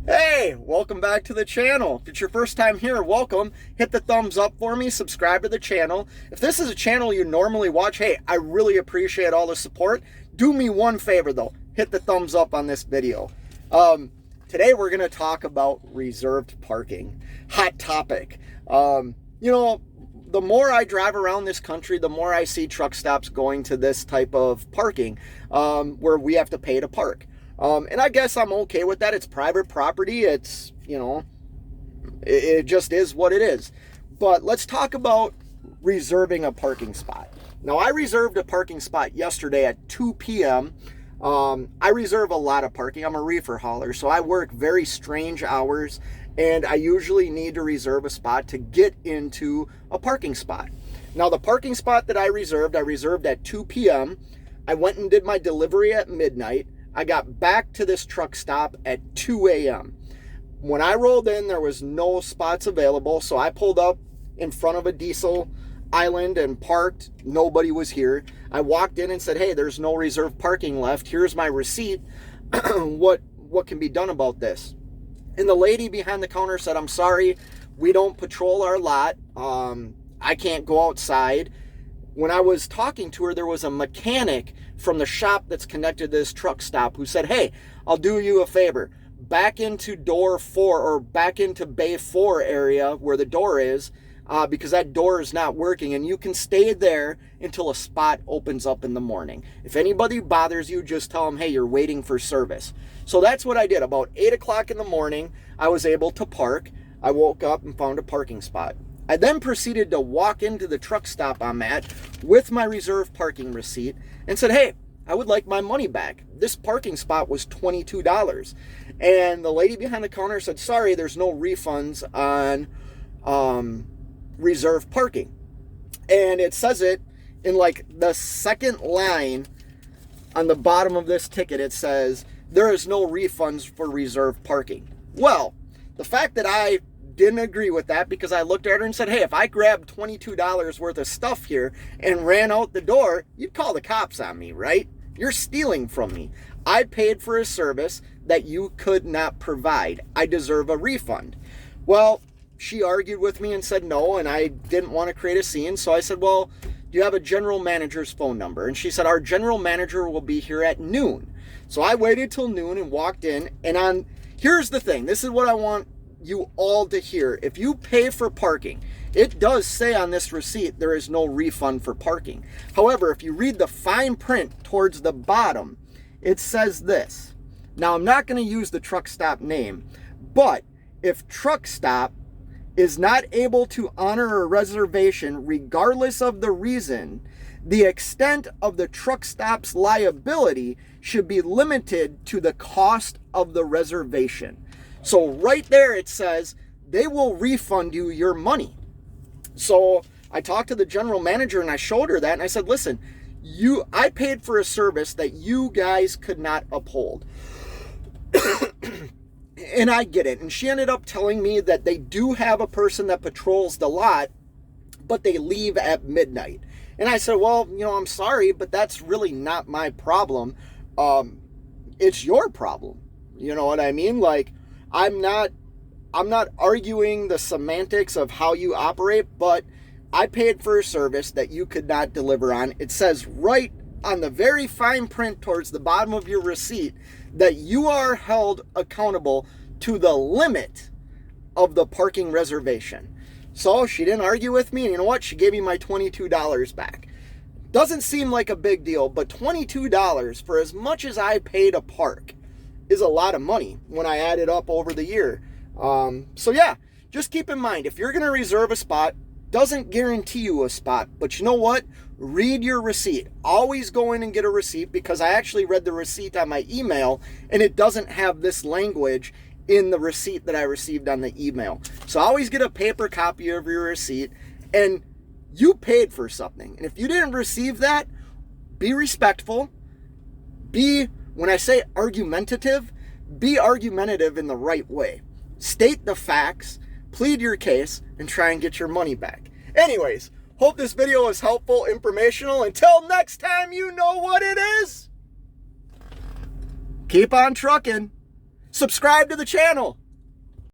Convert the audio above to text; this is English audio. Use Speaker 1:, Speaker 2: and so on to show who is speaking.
Speaker 1: Hey, welcome back to the channel. If it's your first time here, welcome. Hit the thumbs up for me, subscribe to the channel. If this is a channel you normally watch, hey, I really appreciate all the support. Do me one favor though, hit the thumbs up on this video. Today we're gonna talk about reserved parking. Hot topic. The more I drive around this country, the more I see truck stops going to this type of parking, where we have to pay to park. And I guess I'm okay with that. It's private property. It's, it just is what it is. But let's talk about reserving a parking spot. Now, I reserved a parking spot yesterday at 2 p.m. I reserve a lot of parking. I'm a reefer hauler, so I work very strange hours, and I usually need to reserve a spot to get into a parking spot. Now, the parking spot that I reserved at 2 p.m. I went and did my delivery at midnight. I got back to this truck stop at 2 a.m. When I rolled in, there was no spots available, so I pulled up in front of a diesel island and parked. Nobody was here. I walked in and said, hey, there's no reserved parking left. Here's my receipt. What can be done about this? And the lady behind the counter said, I'm sorry, we don't patrol our lot. I can't go outside. When I was talking to her, there was a mechanic from the shop that's connected to this truck stop who said, hey, I'll do you a favor. Back into door 4 or back into bay 4 area where the door is, because that door is not working, and you can stay there until a spot opens up in the morning. If anybody bothers you, just tell them, hey, you're waiting for service. So that's what I did. About 8 o'clock in the morning, I was able to park. I woke up and found a parking spot. I then proceeded to walk into the truck stop I'm at with my reserved parking receipt and said, hey, I would like my money back. This parking spot was $22. And the lady behind the counter said, sorry, there's no refunds on reserved parking. And it says it in like the second line on the bottom of this ticket. It says, there is no refunds for reserved parking. Well, the fact that I didn't agree with that, because I looked at her and said, hey, if I grabbed $22 worth of stuff here and ran out the door, you'd call the cops on me, right? You're stealing from me. I paid for a service that you could not provide. I deserve a refund. Well, she argued with me and said no, and I didn't want to create a scene, so I said, well, do you have a general manager's phone number? And she said, our general manager will be here at noon. So I waited till noon and walked in, and here's the thing. This is what I want you all to hear. If you pay for parking, it does say on this receipt there is no refund for parking. However, if you read the fine print towards the bottom, it says this. Now, I'm not going to use the truck stop name, but if truck stop is not able to honor a reservation regardless of the reason, the extent of the truck stop's liability should be limited to the cost of the reservation. So right there it says they will refund you your money. So I talked to the general manager and I showed her that, and I said, listen, I paid for a service that you guys could not uphold. And I get it. And she ended up telling me that they do have a person that patrols the lot, but they leave at midnight. And I said, well, I'm sorry, but that's really not my problem. It's your problem. You know what I mean? Like, I'm not arguing the semantics of how you operate, but I paid for a service that you could not deliver on. It says right on the very fine print towards the bottom of your receipt that you are held accountable to the limit of the parking reservation. So she didn't argue with me, and you know what? She gave me my $22 back. Doesn't seem like a big deal, but $22 for as much as I pay to park is a lot of money when I add it up over the year. So yeah, just keep in mind, if you're going to reserve a spot, doesn't guarantee you a spot, but you know what? Read your receipt. Always go in and get a receipt, because I actually read the receipt on my email and it doesn't have this language in the receipt that I received on the email. So always get a paper copy of your receipt, and you paid for something. And if you didn't receive that, be respectful. When I say argumentative, be argumentative in the right way. State the facts, plead your case, and try and get your money back. Anyways, hope this video was helpful, informational. Until next time, you know what it is. Keep on trucking. subscribe to the channel.